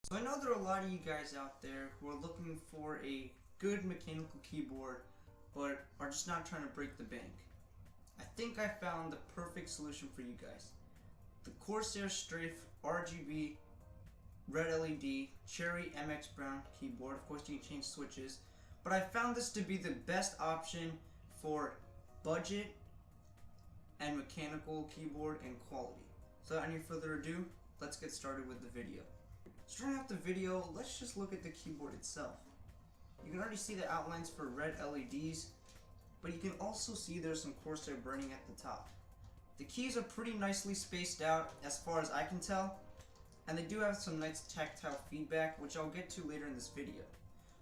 So I know there are a lot of you guys out there who are looking for a good mechanical keyboard but are just not trying to break the bank. I think I found the perfect solution for you guys. The Corsair Strafe RGB red LED cherry MX brown keyboard. Of course you can change switches, but I found this to be the best option for budget and mechanical keyboard and quality. So without any further ado, let's get started with the video. Starting off the video, let's just look at the keyboard itself. You can already see the outlines for red LEDs, but you can also see there's some Corsair branding at the top. The keys are pretty nicely spaced out as far as I can tell, and they do have some nice tactile feedback, which I'll get to later in this video.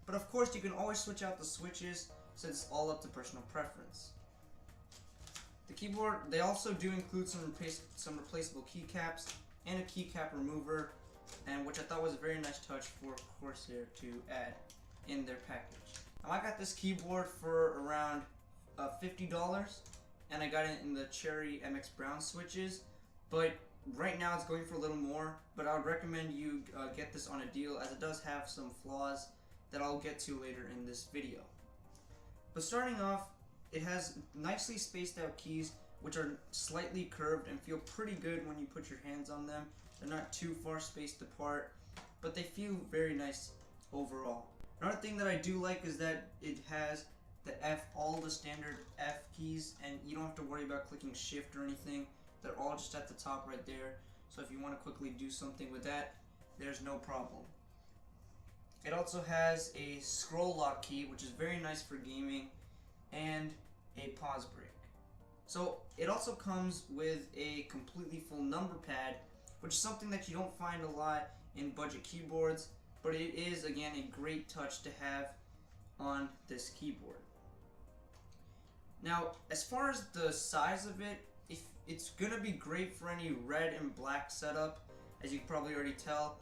But of course you can always switch out the switches, so it's all up to personal preference. The keyboard, they also do include some replaceable keycaps and a keycap remover, and which I thought was a very nice touch for Corsair to add in their package. Now I got this keyboard for around $50, and I got it in the cherry MX brown switches, but right now it's going for a little more, but I would recommend you get this on a deal, as it does have some flaws that I'll get to later in this video. But starting off, it has nicely spaced out keys which are slightly curved and feel pretty good when you put your hands on them. They're not too far spaced apart, but they feel very nice overall. Another thing that I do like is that it has all the standard F keys, and you don't have to worry about clicking shift or anything. They're all just at the top right there, so if you want to quickly do something with that, there's no problem. It also has a scroll lock key, which is very nice for gaming, and a pause break. So it also comes with a completely full number pad, which is something that you don't find a lot in budget keyboards, but it is again a great touch to have on this keyboard. Now, as far as the size of it, it's gonna be great for any red and black setup, as you can probably already tell.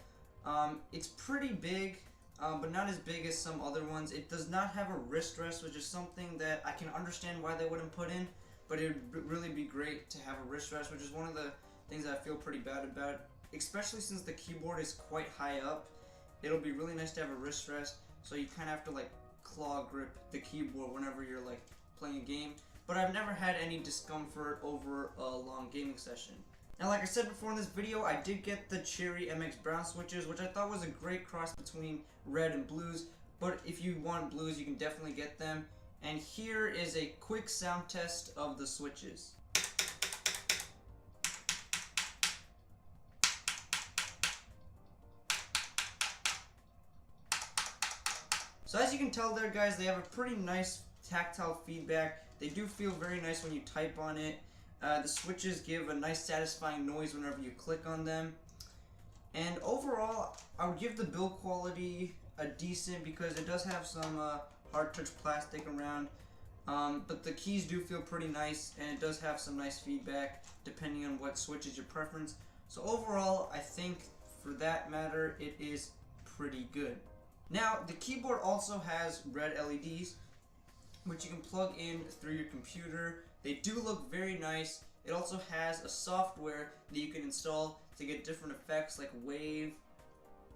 It's pretty big, but not as big as some other ones. It does not have a wrist rest, which is something that I can understand why they wouldn't put in, but it would really be great to have a wrist rest, which is one of the things that I feel pretty bad about, especially since the keyboard is quite high up. It'll be really nice to have a wrist rest, so you kind of have to like claw grip the keyboard whenever you're like playing a game, but I've never had any discomfort over a long gaming session. Now, like I said before in this video, I did get the cherry MX brown switches, which I thought was a great cross between red and blues, but if you want blues, you can definitely get them. And here is a quick sound test of the switches. So as you can tell there, guys, they have a pretty nice tactile feedback. They do feel very nice when you type on it. The switches give a nice satisfying noise whenever you click on them. And overall, I would give the build quality a decent, because it does have some hard touch plastic around. But the keys do feel pretty nice, and it does have some nice feedback depending on what switch is your preference. So overall, I think for that matter, it is pretty good. Now, the keyboard also has red LEDs, which you can plug in through your computer. They do look very nice. It also has a software that you can install to get different effects like wave,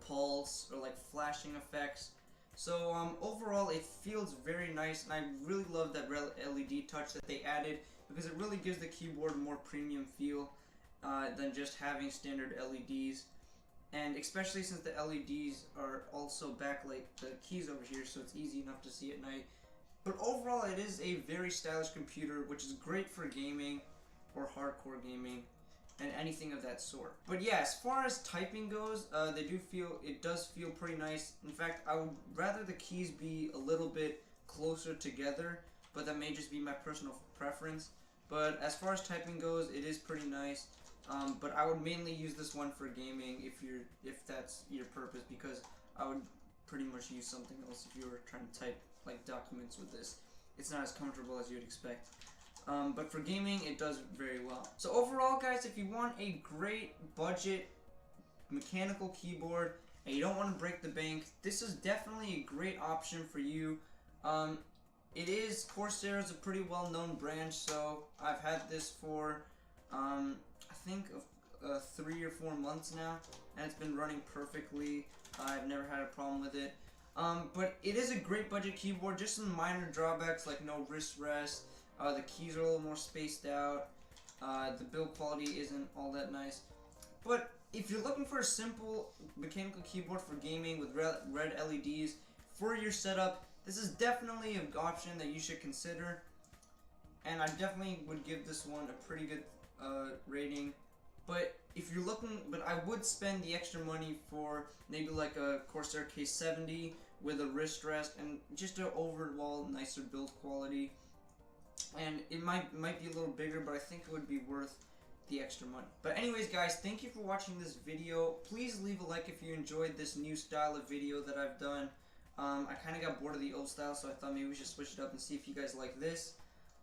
pulse, or like flashing effects. So overall, it feels very nice, and I really love that red LED touch that they added, because it really gives the keyboard a more premium feel than just having standard LEDs. And especially since the LEDs are also backlight the keys over here, so it's easy enough to see at night. But overall, it is a very stylish computer, which is great for gaming or hardcore gaming and anything of that sort. But yeah, as far as typing goes, it does feel pretty nice. In fact, I would rather the keys be a little bit closer together, but that may just be my personal preference. But as far as typing goes, it is pretty nice. But I would mainly use this one for gaming if that's your purpose, because I would pretty much use something else if you were trying to type like documents with this. It's not as comfortable as you'd expect. But for gaming, it does very well. So overall, guys, if you want a great budget mechanical keyboard and you don't want to break the bank, this is definitely a great option for you. Corsair is a pretty well-known brand, so I've had this for I think 3 or 4 months now, and it's been running perfectly. I've never had a problem with it. But it is a great budget keyboard, just some minor drawbacks like no wrist rest, the keys are a little more spaced out, the build quality isn't all that nice. But if you're looking for a simple mechanical keyboard for gaming with red LEDs for your setup, this is definitely an option that you should consider. And I definitely would give this one a pretty good rating. But if you're looking, I would spend the extra money for maybe like a Corsair K70 with a wrist rest and just an overall nicer build quality. And it might be a little bigger, but I think it would be worth the extra money. But anyways, guys, thank you for watching this video. Please leave a like if you enjoyed this new style of video that I've done. I kind of got bored of the old style, so I thought maybe we should switch it up and see if you guys like this.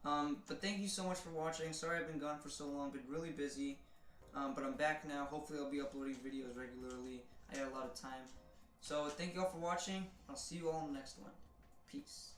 But thank you so much for watching. Sorry I've been gone for so long, been really busy. But I'm back now. Hopefully I'll be uploading videos regularly. I got a lot of time. So thank you all for watching. I'll see you all in the next one. Peace.